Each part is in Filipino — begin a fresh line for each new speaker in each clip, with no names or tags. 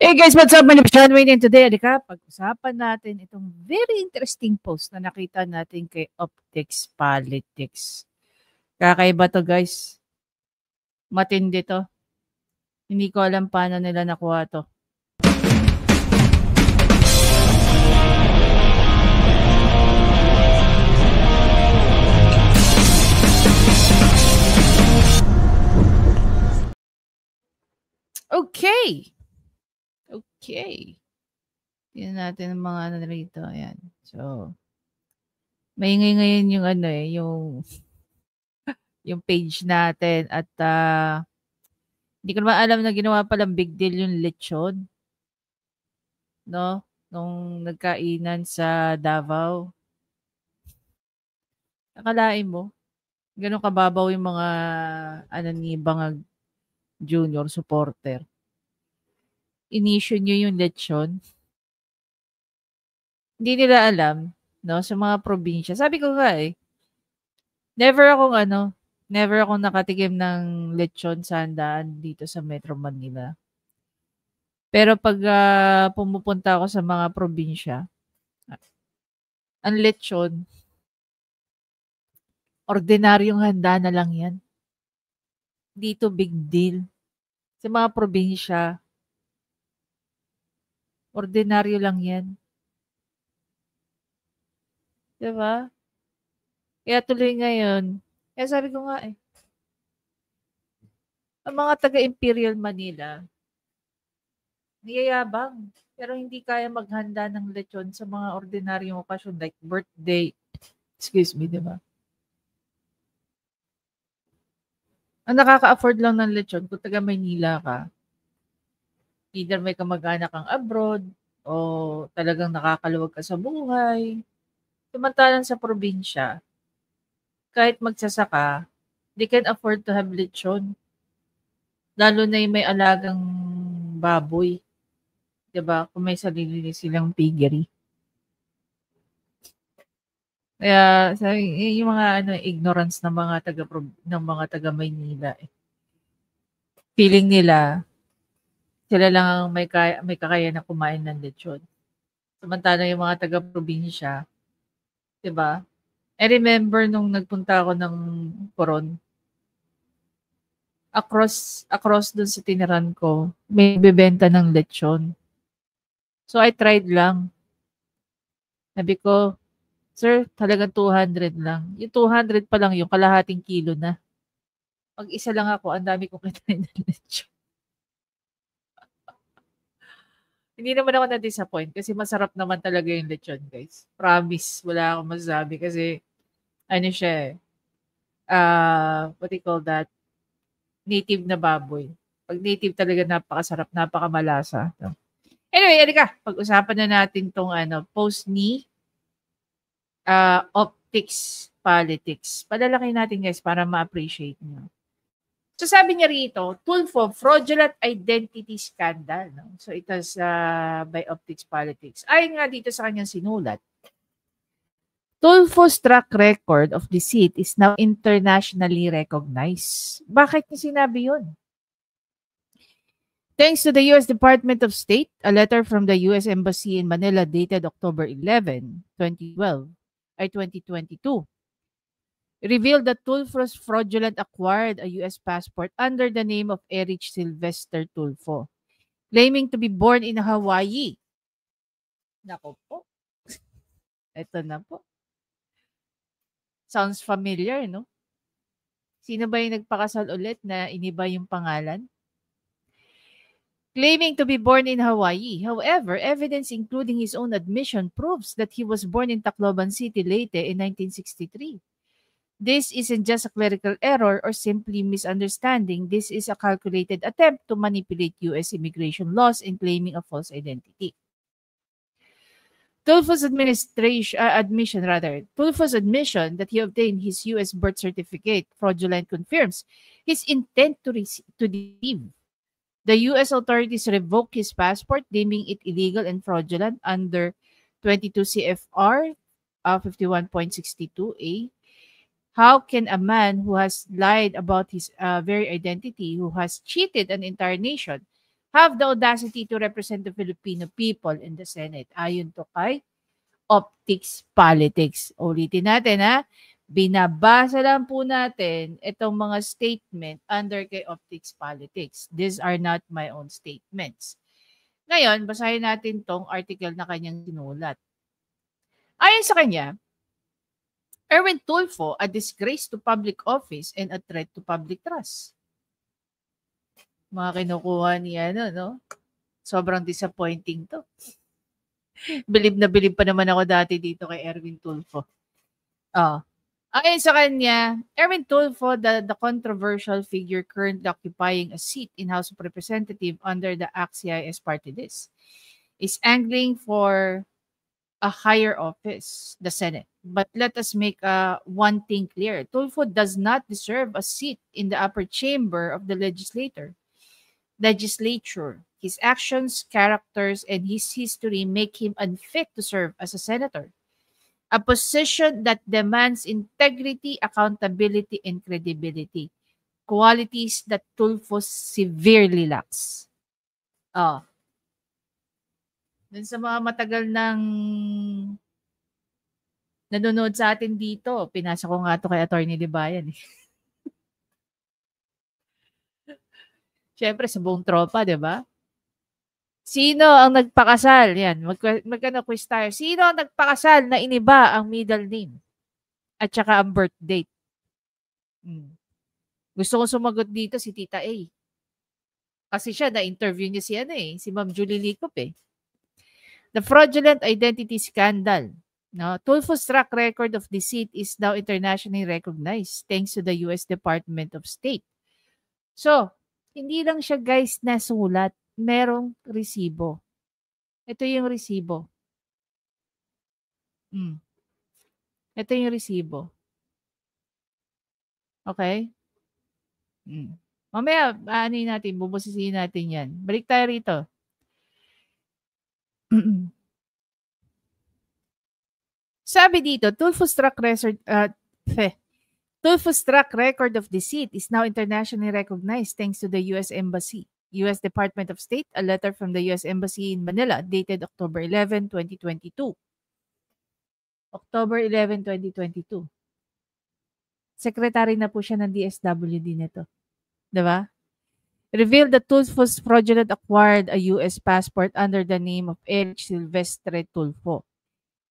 Hey guys, what's up? My name is John Wayne and today, alika, pag-usapan natin itong very interesting post na nakita natin kay Optics Politics. Kakaiba to guys. Matindi to. Hindi ko alam paano nila nakuha to. Okay. Tingnan natin ang mga ano rito. Ayan. So, maingay ngayon yung ano yung page natin at hindi ko naman alam na ginawa palang big deal yung lechon. No? Nung nagkainan sa Davao. Akalain mo, gano'n kababaw yung mga ano ni Bangag Junior supporter. Inisyu niyo yung lechon. Hindi nila alam, no, sa mga probinsya. Sabi ko nga never akong nakatikim ng lechon sa handaan dito sa Metro Manila. Pero pag pumupunta ako sa mga probinsya, ang lechon, ordinaryong handa na lang yan. Dito big deal. Sa mga probinsya, ordinaryo lang yan. Diba? Kaya tuloy ngayon, kaya sabi ko nga ang mga taga-Imperial Manila, niyayabang, pero hindi kaya maghanda ng lechon sa mga ordinaryong okasyon like birthday. Excuse me, di ba? Ang nakaka-afford lang ng lechon kung taga Maynila ka, either may kamag-anak kang abroad o talagang nakakaluwag ka sa buhay. Samantalang sa probinsya, kahit magsasaka, they can afford to have lechon. Lalo na yung may alagang baboy. 'Di ba? Kung may sarili silang piggery. Kaya yung mga ignorance ng mga taga Maynila. Feeling nila sila lang ang may kakayahan na kumain ng lechon. Samantalang yung mga taga probinsya, 'di ba? I remember nung nagpunta ako ng Coron, across dun sa tiniran ko, may bebenta ng lechon. So I tried lang. Sabi ko, "Sir, talagang 200 lang." Yung 200 pa lang yung kalahating kilo na. Mag-isa lang ako, ang dami kong kinain ng lechon. Hindi naman ako na-disappoint kasi masarap naman talaga yung lechon, guys. Promise, wala akong masasabi kasi ano siya what do you call that? Native na baboy. Pag native talaga napakasarap, napakamalasa. So, anyway, halika, pag-usapan na natin tong post ni Optics Politics. Palalaki natin guys para ma-appreciate nyo. So sabi niya rito, Tulfo, fraudulent identity scandal. No? So it was by Optics Politics. Ayon nga dito sa kanyang sinulat, Tulfo's track record of deceit is now internationally recognized. Bakit niya sinabi yun? Thanks to the U.S. Department of State, a letter from the U.S. Embassy in Manila dated October 11, 2022, revealed that Tulfo's fraudulent acquired a U.S. passport under the name of Erich Sylvester Tulfo, claiming to be born in Hawaii. Nako po. Ito na po. Sounds familiar, no? Sino ba yung nagpakasal ulit na iniba yung pangalan? Claiming to be born in Hawaii. However, evidence including his own admission proves that he was born in Tacloban City, Leyte in 1963. This isn't just a clerical error or simply misunderstanding. This is a calculated attempt to manipulate U.S. immigration laws in claiming a false identity. Tulfo's admission that he obtained his U.S. birth certificate fraudulent confirms his intent to deceive. The U.S. authorities revoked his passport, deeming it illegal and fraudulent under 22 CFR 51.62A. How can a man who has lied about his very identity, who has cheated an entire nation, have the audacity to represent the Filipino people in the Senate. Ayon to kay Optics Politics. Ulitin natin ha. Binabasa lang po natin itong mga statement under kay Optics Politics. These are not my own statements. Ngayon, basahin natin tong article na kanyang sinulat. Ayon sa kanya, Erwin Tulfo, a disgrace to public office and a threat to public trust. Mga kinukuha niya, no? Sobrang disappointing to. Bilib na bilib pa naman ako dati dito kay Erwin Tulfo. Ayon sa kanya, Erwin Tulfo, the controversial figure currently occupying a seat in House of Representatives under the ACT-CIS party list, is angling for a higher office, the Senate. But let us make one thing clear. Tulfo does not deserve a seat in the upper chamber of the legislature. His actions, characters, and his history make him unfit to serve as a senator. A position that demands integrity, accountability, and credibility. Qualities that Tulfo severely lacks. Dun sa mga matagal nang nanonood sa atin dito, pinasa ko nga ito kay Attorney Libayan. Siyempre, sa buong tropa, di ba? Sino ang nagpakasal? Yan, quiz tayo. Sino ang nagpakasal na iniba ang middle name? At saka ang birth date? Gusto kong sumagot dito si Tita A. Kasi siya, na-interview niya si Ma'am Julie Licop eh. The fraudulent identity scandal. No, Tulfo's track record of deceit is now internationally recognized thanks to the US Department of State. So, hindi lang siya guys nasulat, merong resibo. Ito yung resibo. Ito yung resibo. Okay? Mamaya, bubusisiin natin yan. Balik tayo rito. Sabi dito, Tulfo's track record of deceit is now internationally recognized thanks to the U.S. Embassy. U.S. Department of State, a letter from the U.S. Embassy in Manila dated October 11, 2022. October 11, 2022. Secretary na po siya ng DSWD nito. Diba? Revealed that Tulfo's fraudulent acquired a U.S. passport under the name of Eric Silvestre Tulfo,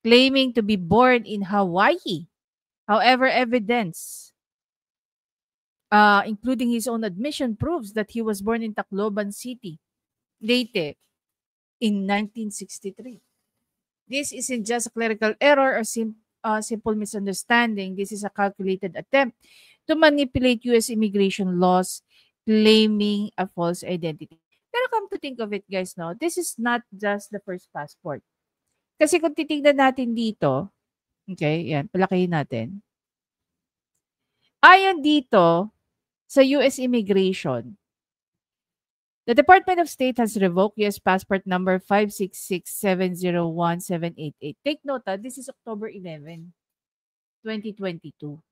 claiming to be born in Hawaii. However, evidence, including his own admission, proves that he was born in Tacloban City, Leyte, in 1963. This isn't just a clerical error or simple misunderstanding. This is a calculated attempt to manipulate U.S. immigration laws, claiming a false identity. Pero come to think of it, guys, no, this is not just the first passport. Kasi kung titignan natin dito, okay, yan, palakihin natin. Ayon dito sa US Immigration, the Department of State has revoked US passport number 566701788. Take note, this is October 11, 2022.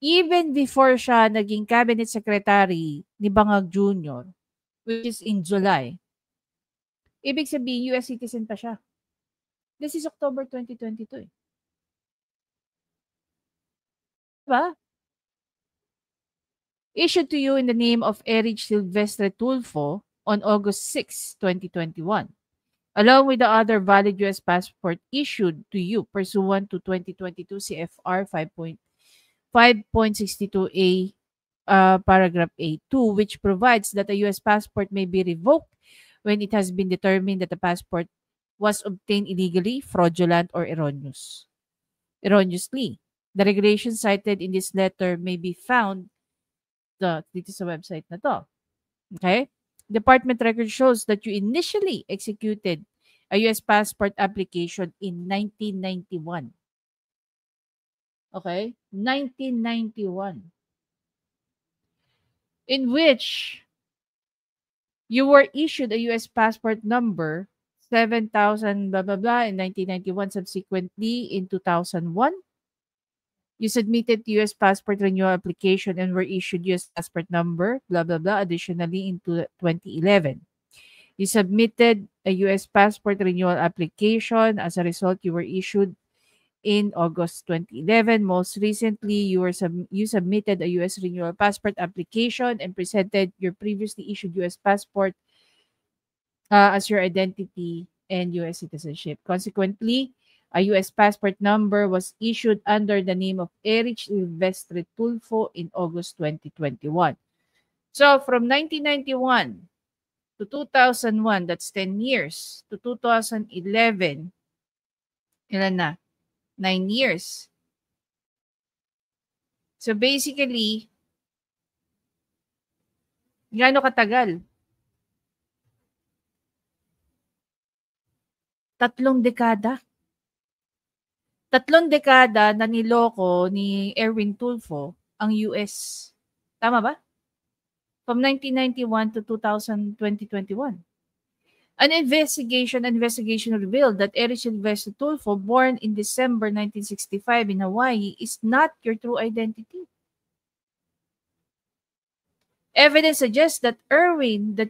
Even before siya naging cabinet secretary ni Bangag Jr., which is in July, ibig sabihin US citizen pa siya. This is October 2022. Diba? Issued to you in the name of Eric Silvestre Tulfo on August 6, 2021, along with the other valid U.S. passport issued to you pursuant to 2022 CFR 5.62A, paragraph A2, which provides that a U.S. passport may be revoked when it has been determined that the passport was obtained illegally, fraudulent, or erroneously. The regulations cited in this letter may be found dito sa website na to. Okay? Department record shows that you initially executed a U.S. passport application in 1991. Okay? 1991. In which you were issued a U.S. passport number 7,000 blah blah blah in 1991. Subsequently, in 2001, you submitted U.S. passport renewal application and were issued U.S. passport number blah blah blah. Additionally, in 2011, You submitted a U.S. passport renewal application. As a result, you were issued in August 2011. Most recently, you submitted a U.S. renewal passport application and presented your previously issued U.S. passport as your identity and U.S. citizenship. Consequently, a U.S. passport number was issued under the name of Erich Silvestre Tulfo in August 2021. So from 1991 to 2001, that's 10 years, to 2011, ilan na? 9 years. So basically, gaano katagal? 3 dekada. 3 dekada na niloko ni Erwin Tulfo ang US. Tama ba? From 1991 to 2021. An investigation revealed that Erich Silvestre Tulfo, born in December 1965 in Hawaii, is not your true identity. Evidence suggests that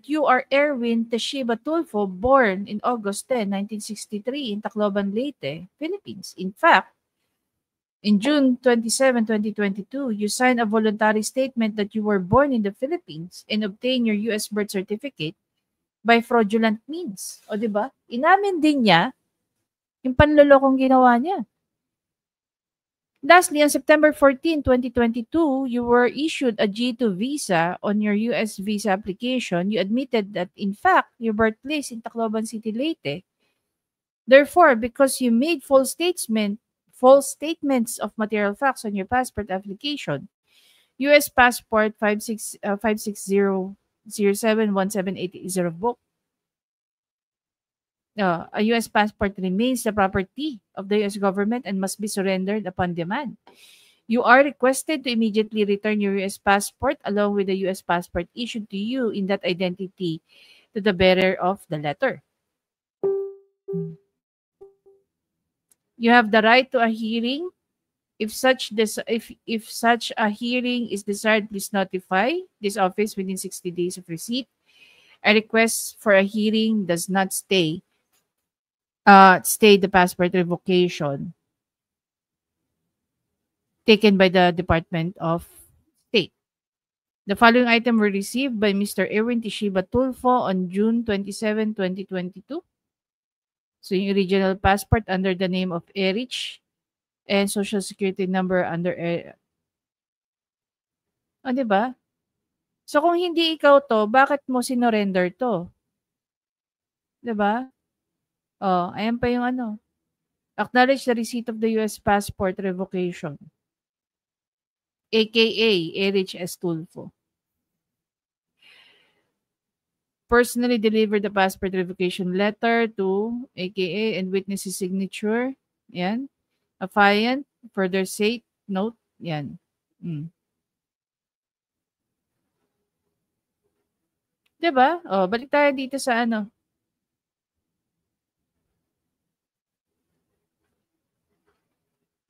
you are Erwin Teshiba Tulfo, born in August 10, 1963 in Tacloban, Leyte, Philippines. In fact, in June 27, 2022, you signed a voluntary statement that you were born in the Philippines and obtained your U.S. birth certificate by fraudulent means. O, di ba? Inamin din niya yung panlolokong ginawa niya. Lastly, on September 14, 2022, you were issued a G2 visa on your U.S. visa application. You admitted that, in fact, your birthplace in Tacloban City, Leyte. Therefore, because you made false statements of material facts on your passport application, U.S. Passport 560071780 book, a U.S. passport remains the property of the U.S. government and must be surrendered upon demand. You are requested to immediately return your U.S. passport along with the U.S. passport issued to you in that identity to the bearer of the letter. You have the right to a hearing. If such a hearing is desired, please notify this office within 60 days of receipt. A request for a hearing does not stay the passport revocation taken by the Department of State. The following item were received by Mr. Erwin Teshiba Tulfo on June 27, 2022. So yung original passport under the name of Erich and social security number under diba? So kung hindi ikaw to, bakit mo sinorender to? Diba? Ayan pa yung ano. Acknowledge the receipt of the U.S. passport revocation. AKA Erich S. Tulfo. Personally deliver the passport revocation letter to AKA and witness his signature. Yan. Affiant, further say, note. Yan. Diba? Balik tayo dito sa ano.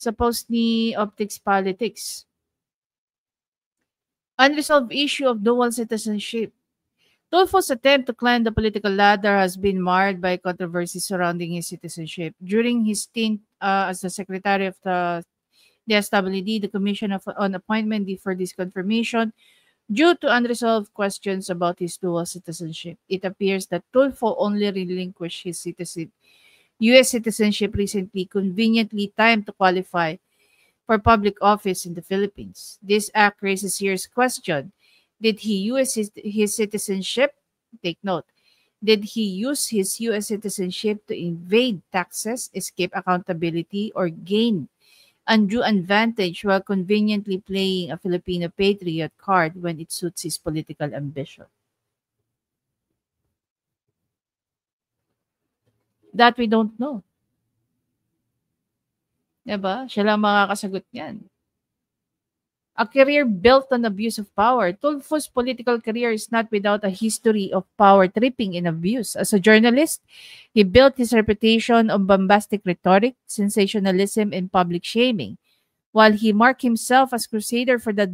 Sa post ni Optics Politics. Unresolved issue of dual citizenship. Tulfo's attempt to climb the political ladder has been marred by controversy surrounding his citizenship. During his stint as the Secretary of the DSWD, the Commission on Appointment deferred this confirmation due to unresolved questions about his dual citizenship. It appears that Tulfo only relinquished his U.S. citizenship recently, conveniently timed to qualify for public office in the Philippines. This act raises a serious question. Did he use his citizenship? Take note. Did he use his U.S. citizenship to evade taxes, escape accountability, or gain undue advantage while conveniently playing a Filipino patriot card when it suits his political ambition? That we don't know. Diba? Siya lang makakasagot niyan. A career built on abuse of power. Tulfo's political career is not without a history of power tripping and abuse. As a journalist, he built his reputation on bombastic rhetoric, sensationalism, and public shaming. While he marked himself as crusader for the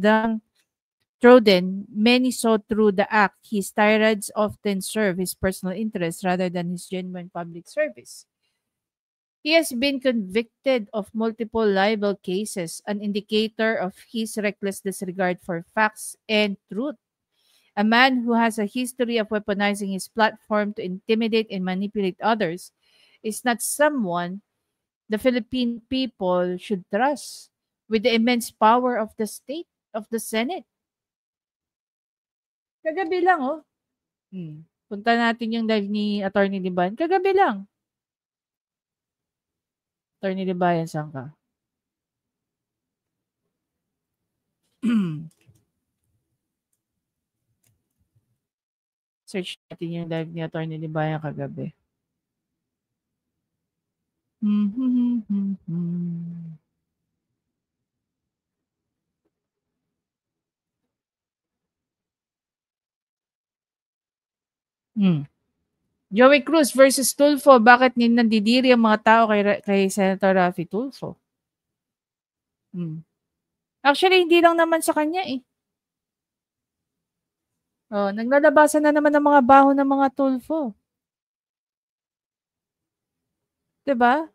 Troden, many saw through the act. His tirades often serve his personal interests rather than his genuine public service. He has been convicted of multiple libel cases, an indicator of his reckless disregard for facts and truth. A man who has a history of weaponizing his platform to intimidate and manipulate others is not someone the Philippine people should trust with the immense power of the state, of the Senate. Kagabi lang, oh. Punta natin yung live ni Attorney Liban. Kagabi lang. Attorney Libayan, saan ka? Search natin yung live ni Attorney Libayan kagabi. Joey Cruz versus Tulfo. Bakit nandidiri ang mga tao kay Senator Raffy Tulfo? Actually, hindi lang naman sa kanya eh. Oh, naglalabasan na naman ng mga baho ng mga Tulfo. 'Di ba?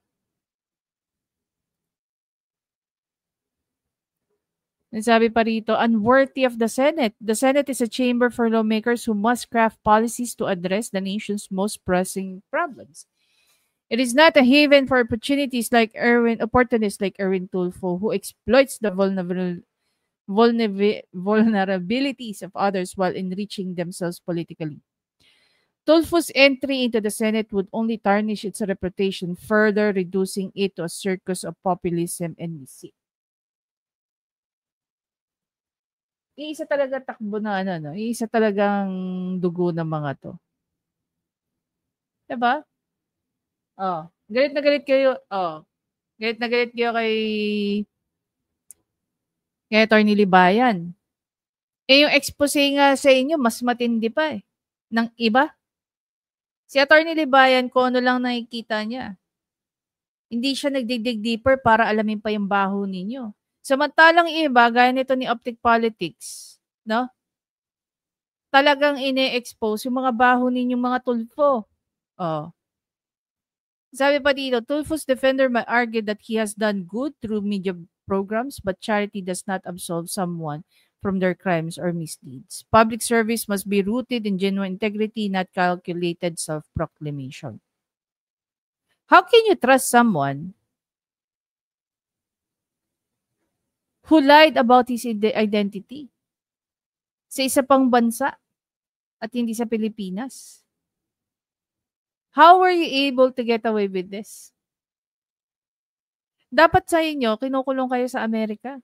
Sabi pa rito, unworthy of the Senate. The Senate is a chamber for lawmakers who must craft policies to address the nation's most pressing problems. It is not a haven for opportunities like opportunists like Erwin Tulfo, who exploits the vulnerabilities of others while enriching themselves politically. Tulfo's entry into the Senate would only tarnish its reputation, further reducing it to a circus of populism and deceit. Iisa talaga takbo na no? Iisa talagang dugo ng mga to. Diba? Oh, galit na galit kayo. Oh, galit na galit kayo kay Attorney Libayan. Yung expose nga sa inyo, mas matindi pa eh. Ng iba. Si Attorney Libayan, kung ano lang nakikita niya. Hindi siya nagdig deeper para alamin pa yung baho ninyo. Samantalang iba, gaya nito ni Optic Politics, no? Talagang ine-expose yung mga baho ninyong mga Tulfo. Oh. Sabi pa dito, Tulfo's defender might argue that he has done good through media programs, but charity does not absolve someone from their crimes or misdeeds. Public service must be rooted in genuine integrity, not calculated self-proclamation. How can you trust someone who lied about his identity sa isa pang bansa at hindi sa Pilipinas? How were you able to get away with this? Dapat sa inyo, kinukulong kayo sa Amerika.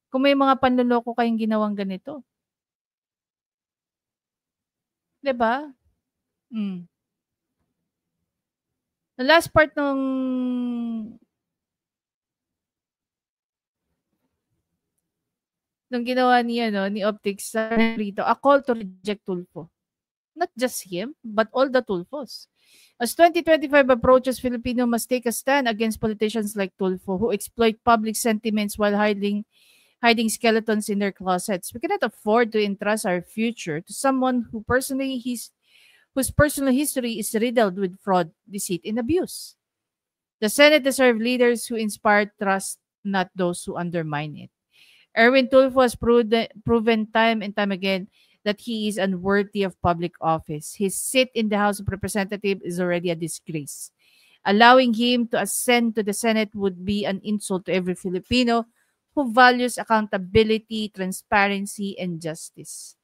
Kung may mga panloloko kayong ginawang ganito. 'Di ba? The last part nung ginawa niya ni Optics rito, a call to reject Tulfo. Not just him, but all the Tulfos. As 2025 approaches, Filipino must take a stand against politicians like Tulfo who exploit public sentiments while hiding skeletons in their closets. We cannot afford to entrust our future to someone whose personal history is riddled with fraud, deceit, and abuse. The Senate deserves leaders who inspire trust, not those who undermine it. Erwin Tulfo has proven time and time again that he is unworthy of public office. His seat in the House of Representatives is already a disgrace. Allowing him to ascend to the Senate would be an insult to every Filipino who values accountability, transparency, and justice.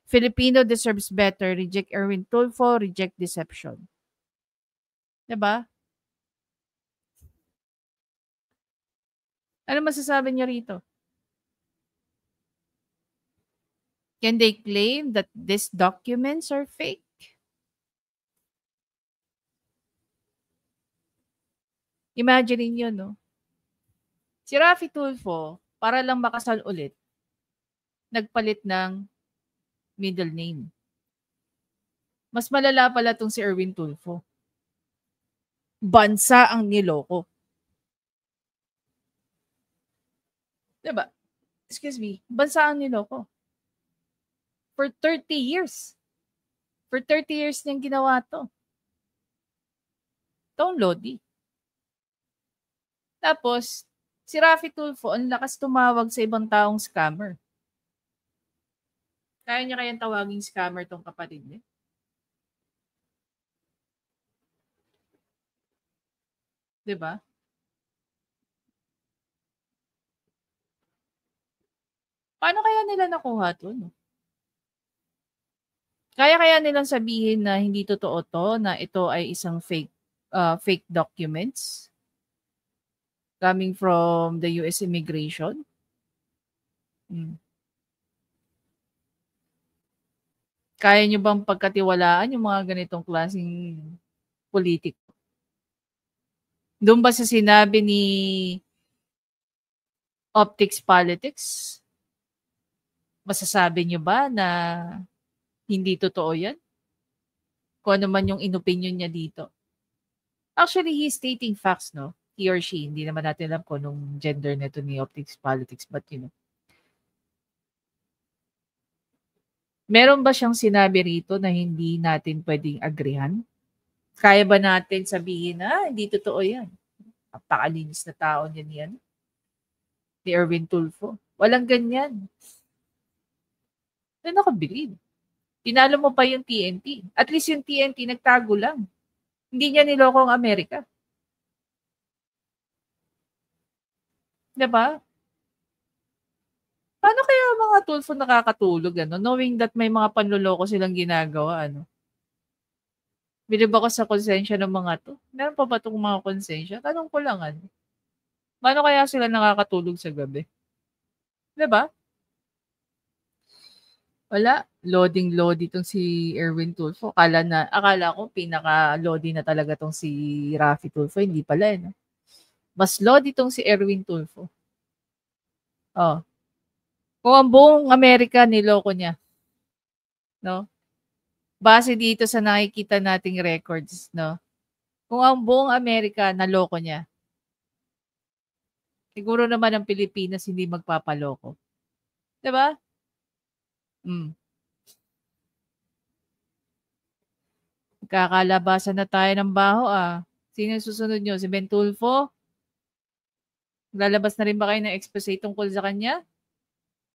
Filipino deserves better. Reject Erwin Tulfo, reject deception. Diba? Ano masasabi niyo rito? Can they claim that these documents are fake? Imagine niyo, no? Si Raffy Tulfo, para lang makasal ulit, nagpalit ng middle name. Mas malala pala tong si Erwin Tulfo. Bansa ang niloko. Diba? Excuse me. Bansa ang niloko. For 30 years. For 30 years niyang ginawa to. Itong Lodi. Tapos, si Raffy Tulfo, ang lakas tumawag sa ibang taong scammer. Kaya niya kayang tawaging scammer tong kapatid niya? Diba? Paano kaya nila nakuha to? No? Kaya nilang sabihin na hindi totoo to, na ito ay isang fake documents coming from the US immigration? Hmm. Kaya nyo bang pagkatiwalaan yung mga ganitong klaseng politiko? Doon ba sa sinabi ni Optics Politics, masasabi nyo ba na hindi totoo yan? Kung ano man yung inopinion niya dito. Actually, he's stating facts, no? He or she. Hindi naman natin alam kung anong gender nito ni Optics Politics. But, meron ba siyang sinabi rito na hindi natin pwedeng agreehan? Kaya ba natin sabihin na hindi totoo yan? Napakalinis na tao niyan yan. Ni Erwin Tulfo. Walang ganyan. Ano nakabilib? Tinalo mo pa yung TNT. At least yung TNT nagtago lang. Hindi niya niloko ang Amerika. Diba? Paano kaya mga Tulfo nakakatulog, ano? Knowing that may mga panloloko silang ginagawa, ano? Bilib ako sa konsensya ng mga to. Meron pa ba itong mga konsensya? Tanong ko lang, ano? Paano kaya sila nakakatulog sa gabi? Diba? Wala. Loading-lodi itong si Erwin Tulfo. Akala ko pinaka-lodi na talaga itong si Raffy Tulfo. Hindi pala, eh, no? Mas lodi itong si Erwin Tulfo. Oh. Kung ang buong Amerika niloko niya, no? Base dito sa nakikita nating records, no? Kung ang buong Amerika naloko niya, siguro naman ang Pilipinas hindi magpapaloko. 'Di ba? Hmm. Kakalabasan na tayo ng baho, ah. Sino yung susunod niyo? Si Ben Tulfo? Lalabas na rin ba kayo ng expose tungkol sa kanya?